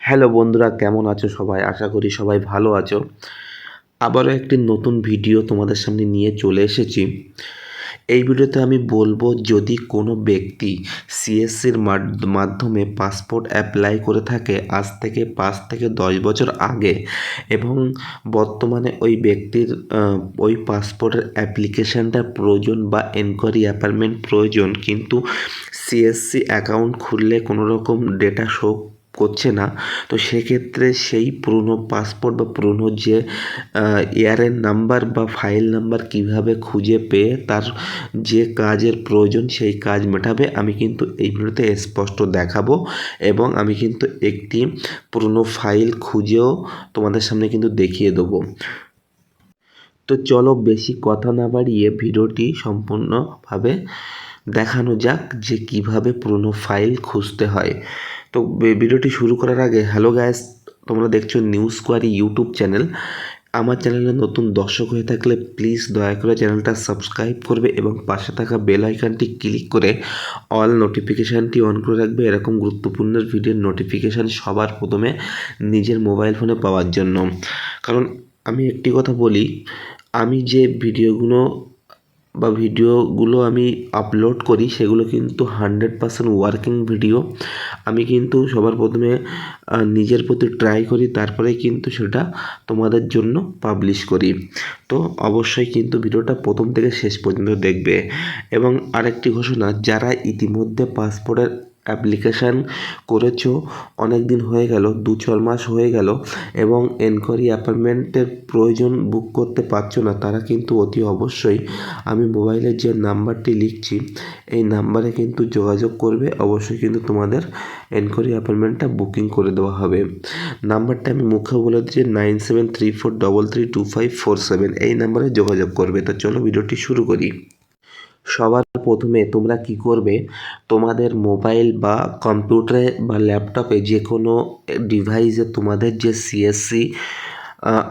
Hello বন্ধুরা, কেমন আছো সবাই? আশা করি সবাই ভালো আছো। আবারও একটি নতুন ভিডিও তোমাদের সামনে নিয়ে চলে এসেছি। এই ভিডিওতে আমি বলবো, যদি কোনো ব্যক্তি সিএসসির মাধ্যমে পাসপোর্ট অ্যাপ্লাই করে থাকে আজ থেকে 5 থেকে 10 বছর আগে, এবং বর্তমানে ওই ব্যক্তির ওই পাসপোর্টের অ্যাপ্লিকেশানটা প্রয়োজন বা এনকোয়ারি অ্যাপয়েন্টমেন্ট প্রয়োজন, কিন্তু সিএসসি অ্যাকাউন্ট খুললে কোনো রকম ডেটা শো করছে না। তো সেক্ষেত্রে সেই পুরনো পাসপোর্ট বা পুরনো যে ইয়ারের নাম্বার বা ফাইল নাম্বার কিভাবে খুঁজে পেয়ে তার যে কাজের প্রয়োজন সেই কাজ মেটাবে, আমি কিন্তু এই ভিডিওতে স্পষ্ট দেখাবো। এবং আমি কিন্তু একটি পুরনো ফাইল খুঁজেও তোমাদের সামনে কিন্তু দেখিয়ে দেবো। তো চলো বেশি কথা না বাড়িয়ে ভিডিওটি সম্পূর্ণভাবে দেখানো যাক যে কিভাবে পুরনো ফাইল খুঁজতে হয়। তো ভিডিওটি শুরু করার আগে, হ্যালো গাইস, তোমরা দেখছো নিউজ কোয়ারি ইউটিউব চ্যানেল। আমার চ্যানেলে নতুন দর্শক হয়ে থাকলে প্লিজ দয়া করে চ্যানেলটা সাবস্ক্রাইব করবে এবং পাশে থাকা বেল আইকনটি ক্লিক করে অল নোটিফিকেশানটি অন করে রাখবে, এরকম গুরুত্বপূর্ণ ভিডিওর নোটিফিকেশান সবার প্রথমে নিজের মোবাইল ফোনে পাওয়ার জন্য। কারণ আমি একটি কথা বলি, আমি যে ভিডিওগুলো আমি আপলোড করি সেগুলো কিন্তু 100% ওয়ার্কিং ভিডিও। আমি কিন্তু সবার প্রথমে নিজের প্রতি ট্রাই করি, তারপরে কিন্তু সেটা তোমাদের জন্য পাবলিশ করি। তো অবশ্যই কিন্তু ভিডিওটা প্রথম থেকে শেষ পর্যন্ত দেখবে। এবং আরেকটি ঘোষণা, যারা ইতিমধ্যে পাসপোর্টের অ্যাপ্লিকেশান করেছো, অনেক দিন হয়ে গেল, 2-4 মাস হয়ে গেল, এবং এনকোয়ারি অ্যাপয়েন্টমেন্টের প্রয়োজন বুক করতে পারছো না, তারা কিন্তু অতি অবশ্যই আমি মোবাইলের যে নাম্বারটি লিখছি এই নাম্বারে কিন্তু যোগাযোগ করবে। অবশ্যই কিন্তু তোমাদের এনকোয়ারি অ্যাপয়েন্টমেন্টটা বুকিং করে দেওয়া হবে। নাম্বারটা আমি মুখে বলে দিচ্ছি, 9734332547, এই নাম্বারে যোগাযোগ করবে। তো চলো ভিডিওটি শুরু করি। সবার প্রথমে তোমরা কি করবে, তোমাদের মোবাইল বা কম্পিউটারে বা ল্যাপটপে যে কোনো ডিভাইসে তোমাদের যে সিএসসি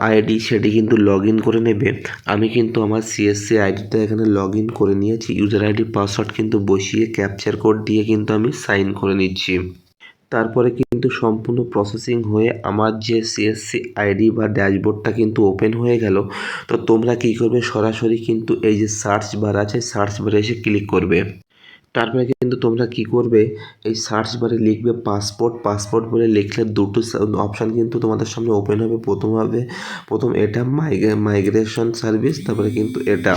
আইডি সেটি কিন্তু লগ ইন করে নেবে। আমি কিন্তু আমার সিএসসি আইডিটা এখানে লগ ইন করে নিয়েছি। ইউজার আইডি পাসওয়ার্ড কিন্তু বসিয়ে ক্যাপচার কোড দিয়ে কিন্তু আমি সাইন করে নিচ্ছি। তারপরে কিন্তু সম্পূর্ণ প্রসেসিং হয়ে আমার যে সিএসসি আইডি বা ড্যাশবোর্ডটা কিন্তু ওপেন হয়ে গেল। তো তোমরা কী করবে, সরাসরি কিন্তু এই যে সার্চ বার আছে, সার্চ বারে এসে ক্লিক করবে। তারপরে কিন্তু তোমরা কি করবে, এই সার্চ বারে লিখবে পাসপোর্ট বলে লিখলে দুটো অপশান কিন্তু তোমাদের সামনে ওপেন হবে। প্রথম এটা মাইগ্রেশন সার্ভিস, তারপরে কিন্তু এটা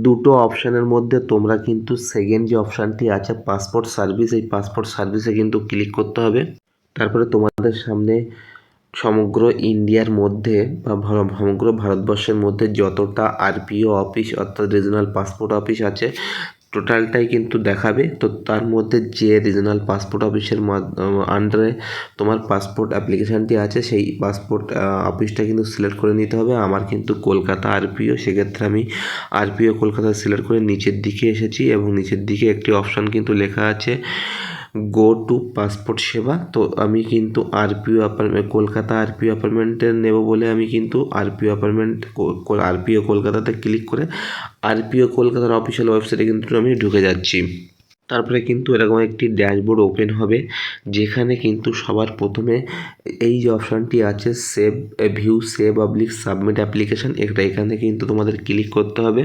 দুটো অপশানের মধ্যে তোমরা কিন্তু সেকেন্ড যে অপশানটি আছে পাসপোর্ট সার্ভিস, এই পাসপোর্ট সার্ভিসে কিন্তু ক্লিক করতে হবে। তারপরে তোমাদের সামনে সমগ্র ইন্ডিয়ার মধ্যে বা সমগ্র ভারতবর্ষের মধ্যে যতটা আরপিও অফিস অর্থাৎ রিজনাল পাসপোর্ট অফিস আছে টোটালটাই কিন্তু দেখাবে। তো তার মধ্যে যে রিজনাল পাসপোর্ট অফিসের আন্ডারে তোমার পাসপোর্ট অ্যাপ্লিকেশানটি আছে সেই পাসপোর্ট অফিসটা কিন্তু সিলেক্ট করে নিতে হবে। আমার কিন্তু কলকাতা আরপিও, সেক্ষেত্রে আমি আরপিও কলকাতা সিলেক্ট করে নিচের দিকে এসেছি, এবং নিচের দিকে একটি অপশান কিন্তু লেখা আছে গো টু পাসপোর্ট সেবা। তো আমি কিন্তু কলকাতা আরপিও অ্যাপার্টমেন্টে নেব বলে আমি কিন্তু আরপিও কলকাতাতে ক্লিক করে আরপিও কলকাতার অফিসিয়াল ওয়েবসাইটে কিন্তু আমি ঢুকে যাচ্ছি। তারপরে কিন্তু এরকম একটি ড্যাশবোর্ড ওপেন হবে, যেখানে কিন্তু সবার প্রথমে এই যে অপশানটি আছে সেভ সাবমিট অ্যাপ্লিকেশান, এখানে কিন্তু তোমাদের ক্লিক করতে হবে।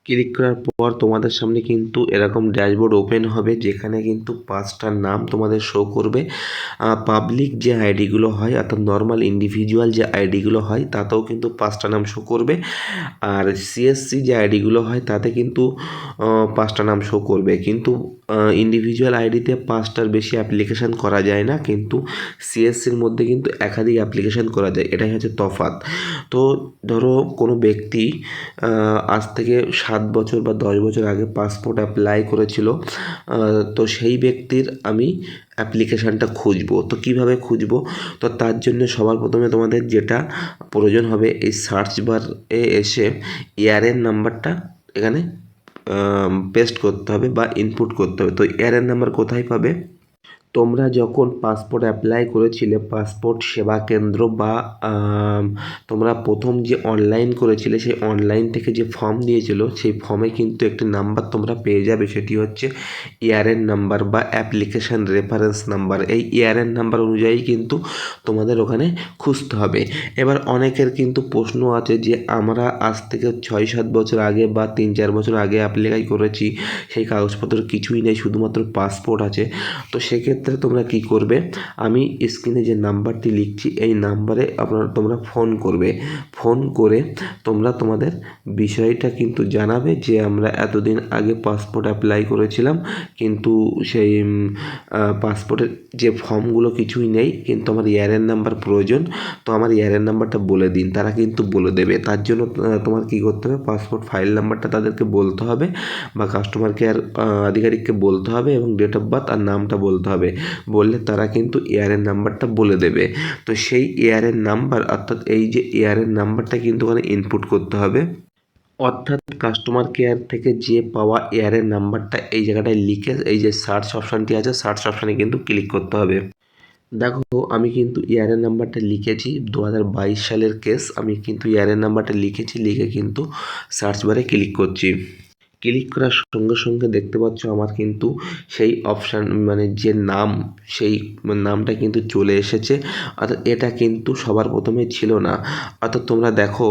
ক্লিক করার পর তোমাদের সামনে কিন্তু এরকম ড্যাশবোর্ড ওপেন হবে, যেখানে কিন্তু 5টা নাম তোমাদের শো করবে। পাবলিক যে আইডিগুলো হয় অর্থাৎ নর্মাল ইন্ডিভিজুয়াল যে আইডিগুলো হয় তাতেও কিন্তু 5টা নাম শো করবে, আর সিএসসি যে আইডিগুলো হয় তাতে কিন্তু 5টা নাম শো করবে। কিন্তু ইন্ডিভিজুয়াল আইডিতে 5টার বেশি অ্যাপ্লিকেশান করা যায় না, কিন্তু সিএসসির মধ্যে কিন্তু একাধিক অ্যাপ্লিকেশান করা যায়, এটাই হচ্ছে তফাৎ। তো ধরো কোনো ব্যক্তি আজ থেকে 7 বছর বা 10 বছর আগে পাসপোর্ট অ্যাপ্লাই করেছিল, তো সেই ব্যক্তির আমি অ্যাপ্লিকেশানটা খুঁজবো। তো কিভাবে খুঁজবো, তো তার জন্য সবার প্রথমে তোমাদের যেটা প্রয়োজন হবে, এই সার্চ বারে এসে ইয়ারের নাম্বারটা এখানে পেস্ট করতে হবে বা ইনপুট করতে হবে। তো ইয়ারের নাম্বার কোথায় পাবে, তোমরা যখন পাসপোর্ট অ্যাপ্লাই করেছিলে পাসপোর্ট সেবা কেন্দ্র বা তোমরা প্রথম যে অনলাইন করেছিলে সেই অনলাইন থেকে যে ফর্ম দিয়েছিল সেই ফর্মে কিন্তু একটি নাম্বার তোমরা পেয়ে যাবে, সেটি হচ্ছে ইয়ারএন নাম্বার বা অ্যাপ্লিকেশান রেফারেন্স নাম্বার। এই ইয়ারএন নাম্বার অনুযায়ী কিন্তু তোমাদের ওখানে খুঁজতে হবে। এবার অনেকের কিন্তু প্রশ্ন আছে যে আমরা আজ থেকে 6-7 বছর আগে বা 3-4 বছর আগে অ্যাপ্লাই করেছি, সেই কাগজপত্র কিছুই নেই, শুধুমাত্র পাসপোর্ট আছে। তো সেক্ষেত্রে তোমরা কি করবে, আমি স্ক্রিনে যে নাম্বারটি লিখছি এই নাম্বারে তোমরা ফোন করবে। ফোন করে তোমরা তোমাদের বিষয়টা কিন্তু জানাবে যে আমরা এতদিন আগে পাসপোর্ট অ্যাপ্লাই করেছিলাম, কিন্তু সেই পাসপোর্টের যে ফর্মগুলো কিছুই নেই, কিন্তু আমার ইয়ারএন নাম্বার প্রয়োজন, তো আমার ইয়ারএন নাম্বারটা বলে দিন। তারা কিন্তু বলে দেবে। তার জন্য তোমার কী করতে হবে, পাসপোর্ট ফাইল নাম্বারটা তাদেরকে বলতে হবে বা কাস্টমার কেয়ার আধিকারিককে বলতে হবে এবং ডেট অফ বার্থ আর নামটা বলতে হবে। বললে তারা কিন্তু ইয়ারএন নাম্বারটা বলে দেবে। তো সেই ইয়ারএন নাম্বার, অর্থাৎ এই যে ইয়ারএন নাম্বারটা কিন্তু ওখানে ইনপুট করতে হবে। অর্থাৎ কাস্টমার কেয়ার থেকে যে পাওয়া ইয়ারএন নাম্বারটা এই জায়গাটায় লিখে এই যে সার্চ অপশানটি আছে, সার্চ অপশানে কিন্তু ক্লিক করতে হবে। দেখো আমি কিন্তু ইয়ারএন নাম্বারটা লিখেছি, 2022 সালের কেস। আমি কিন্তু ইয়ারএন নাম্বারটা লিখেছি, লিখে কিন্তু সার্চ বারে ক্লিক করছি। ক্লিক করার সঙ্গে সঙ্গে দেখতে পাচ্ছ আমার কিন্তু সেই অপশান মানে যে নাম, সেই নামটা কিন্তু চলে এসেছে। অর্থাৎ এটা কিন্তু সবার প্রথমে ছিল না। অর্থাৎ তোমরা দেখো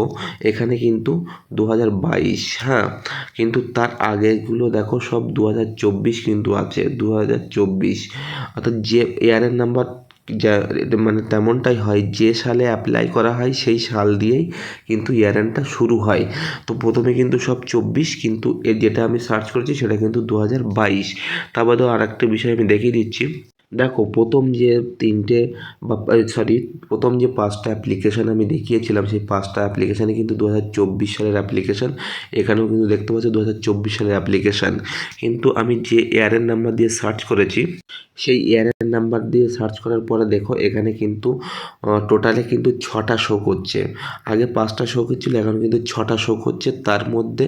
এখানে কিন্তু 2022, হ্যাঁ, কিন্তু তার আগেগুলো দেখো সব 2024 কিন্তু আছে, 2024। অর্থাৎ যে ইয়ারের নাম্বার যা মানে তেমনটাই হয়, যে সালে অ্যাপ্লাই করা হয় সেই সাল দিয়েই কিন্তু ইয়ারেনটা শুরু হয়। তো প্রথমে কিন্তু সব 24, কিন্তু যেটা আমি সার্চ করেছি সেটা কিন্তু 2022। তা বাদেও আর একটা বিষয় আমি দেখিয়ে দিচ্ছি। দেখো প্রথম যে প্রথম যে 5টা অ্যাপ্লিকেশান আমি দেখিয়েছিলাম, সেই 5টা অ্যাপ্লিকেশানে কিন্তু 2024 সালের অ্যাপ্লিকেশান। এখানেও কিন্তু দেখতে পাচ্ছ 2024 সালের অ্যাপ্লিকেশান। কিন্তু আমি যে ইয়ারের নাম্বার দিয়ে সার্চ করেছি, সেই ইয়ারের নাম্বার দিয়ে সার্চ করার পরে দেখো এখানে কিন্তু টোটালে কিন্তু 6টা শো করছে। আগে 5টা শো করছিল, এখন কিন্তু 6টা শো করছে। তার মধ্যে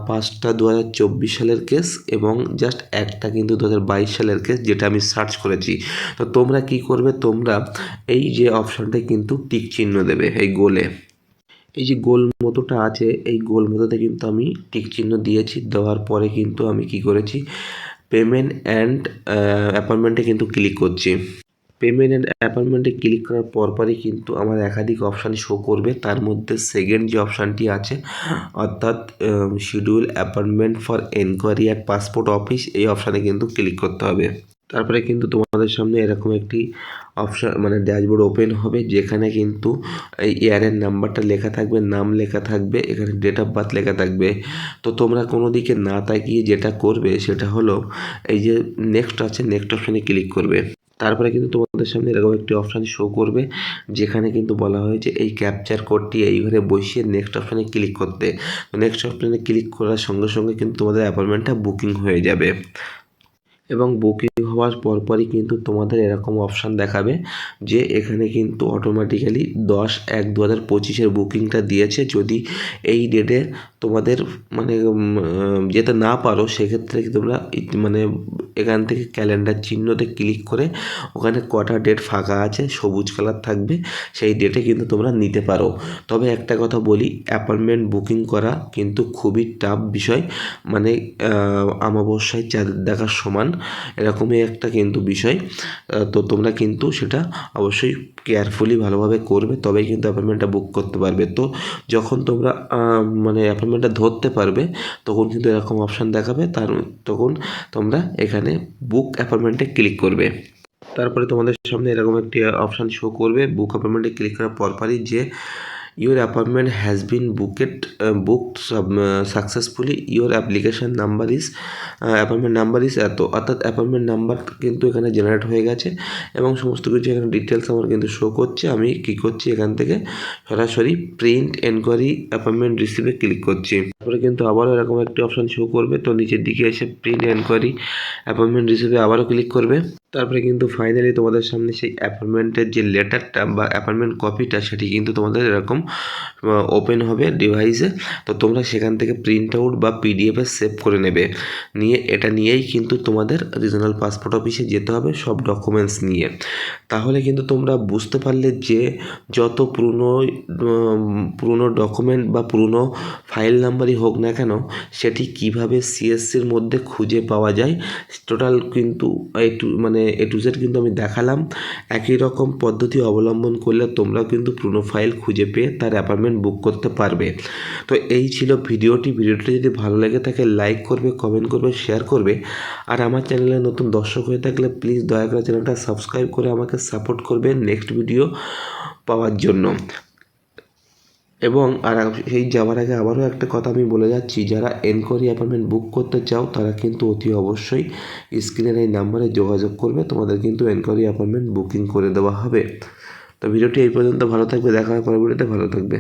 5টা 2024 সালের কেস এবং জাস্ট একটা কিন্তু 2022 সালের কেস, যেটা আমি সার্চ করেছি। তো তোমরা কি করবে, তোমরা এই যে অপশানটায় কিন্তু টিক চিহ্ন দেবে এই গোলে। এই যে গোল মতোটা আছে, এই গোল মতোতে কিন্তু আমি টিক চিহ্ন দিয়েছি। দেওয়ার পরে কিন্তু আমি কি করেছি, পেমেন্ট অ্যান্ড অ্যাপয়েন্টমেন্টে কিন্তু ক্লিক করছি। পেমেন্ট অ্যান্ড অ্যাপয়েন্টমেন্টে ক্লিক করার পরপরই কিন্তু আমার একাধিক অপশান শো করবে। তার মধ্যে সেকেন্ড যে অপশানটি আছে, অর্থাৎ schedule appointment for enquiry at passport office, এই অপশানে কিন্তু ক্লিক করতে হবে। তারপরে কিন্তু তোমাদের সামনে এরকম একটি অপশান মানে ড্যাশবোর্ড ওপেন হবে, যেখানে কিন্তু এই ইয়ারের নাম্বারটা লেখা থাকবে, নাম লেখা থাকবে, এখানে ডেট অফ বার্থ লেখা থাকবে। তো তোমরা কোনো দিকে না তাকিয়ে যেটা করবে সেটা হলো এই যে নেক্সট আছে, নেক্সট অপশানে ক্লিক করবে। তারপরে কিন্তু তোমাদের সামনে এরকম একটি অপশান শো করবে, যেখানে কিন্তু বলা হয়েছে এই ক্যাপচার কোডটি এই ঘরে বসিয়ে নেক্সট অপশানে ক্লিক করতে। নেক্সট অপশানে ক্লিক করার সঙ্গে সঙ্গে কিন্তু তোমাদের অ্যাপয়েন্টমেন্টটা বুকিং হয়ে যাবে। এবং বুকিং হওয়ার পরপরই কিন্তু তোমাদের এরকম অপশান দেখাবে যে এখানে কিন্তু অটোমেটিক্যালি 10/1/2025 বুকিংটা দিয়েছে। যদি এই ডেটে তোমাদের মানে যেতে না পারো, সেক্ষেত্রে তোমরা মানে এখান থেকে ক্যালেন্ডার চিহ্নতে ক্লিক করে ওখানে কটা ডেট ফাঁকা আছে সবুজ কালার থাকবে, সেই ডেটে কিন্তু তোমরা নিতে পারো। তবে একটা কথা বলি, অ্যাপয়েন্টমেন্ট বুকিং করা কিন্তু খুবই টাফ বিষয়, মানে অমাবস্যায় চাঁদ দেখার সমান, এরকমই একটা কিন্তু বিষয়। তো তোমরা কিন্তু সেটা অবশ্যই কেয়ারফুলি ভালোভাবে করবে, তবেই কিন্তু অ্যাপয়েন্টমেন্টটা বুক করতে পারবে। তো যখন তোমরা মানে অ্যাপয়েন্টমেন্টটা ধরতে পারবে, তখন কিন্তু এরকম অপশান দেখাবে, তখন তোমরা এখানে বুক অ্যাপয়েন্টমেন্টে ক্লিক করবে। তারপরে তোমাদের সামনে এরকম একটি অপশান শো করবে বুক অ্যাপয়েন্টমেন্টে ক্লিক করার পরপরই যে your appointment has been booked successfully, your application number is appointment number is এত। অর্থাৎ অ্যাপয়েন্টমেন্ট নাম্বার কিন্তু এখানে জেনারেট হয়ে গেছে এবং সমস্ত কিছু এখানে ডিটেলস আমার কিন্তু শো করছে। আমি কী করছি, এখান থেকে সরাসরি প্রিন্ট এনকোয়ারি অ্যাপয়েন্টমেন্ট রিসিভে ক্লিক করছি। তারপরে কিন্তু আবারও এরকম একটি অপশান শো করবে। তো নিচের দিকে এসে প্রিন্ট এনকোয়ারি অ্যাপয়েন্টমেন্ট রিসিভে আবারও ক্লিক করবে। তারপরে কিন্তু ফাইনালি তোমাদের সামনে সেই অ্যাপয়েন্টমেন্টের যে লেটারটা বা অ্যাপয়েন্টমেন্ট কপিটা সেটি কিন্তু তোমাদের এরকম ওপেন হবে ডিভাইসে। তো তোমরা সেখান থেকে প্রিন্ট আউট বা পিডিএফে সেভ করে নেবে, নিয়ে এটা নিয়েই কিন্তু তোমাদের রিজনাল পাসপোর্ট অফিসে যেতে হবে সব ডকুমেন্টস নিয়ে। তাহলে কিন্তু তোমরা বুঝতে পারলে যে যত পুরনো ডকুমেন্ট বা পুরনো ফাইল নাম্বারই হোক না কেন সেটি কিভাবে সিএসসির মধ্যে খুঁজে পাওয়া যায়। টোটাল কিন্তু এ টু জেড কিন্তু আমি দেখালাম। একই রকম পদ্ধতি অবলম্বন করলে তোমরাও কিন্তু পুরনো ফাইল খুঁজে পেয়ে তার অ্যাপয়েন্টমেন্ট বুক করতে পারবে। তো এই ছিল ভিডিওটি যদি ভালো লেগে থাকে লাইক করবে, কমেন্ট করবে, শেয়ার করবে। আর আমার চ্যানেলে নতুন দর্শক হয়ে থাকলে প্লিজ দয়া করে চ্যানেলটা সাবস্ক্রাইব করে আমাকে সাপোর্ট করবে নেক্সট ভিডিও পাওয়ার জন্য। এবং সেই যাওয়ার আগে আবারও একটা কথা আমি বলে যাচ্ছি, যারা এনকোয়ারি অ্যাপয়েন্টমেন্ট বুক করতে চাও তারা কিন্তু অতি অবশ্যই স্ক্রিনের এই নাম্বারে যোগাযোগ করবে, তোমাদের কিন্তু এনকোয়ারি অ্যাপয়েন্টমেন্ট বুকিং করে দেওয়া হবে। তো ভিডিওটি এই পর্যন্ত, ভালো থাকবে, দেখা হবে পরের ভিডিওতে, ভালো থাকবে।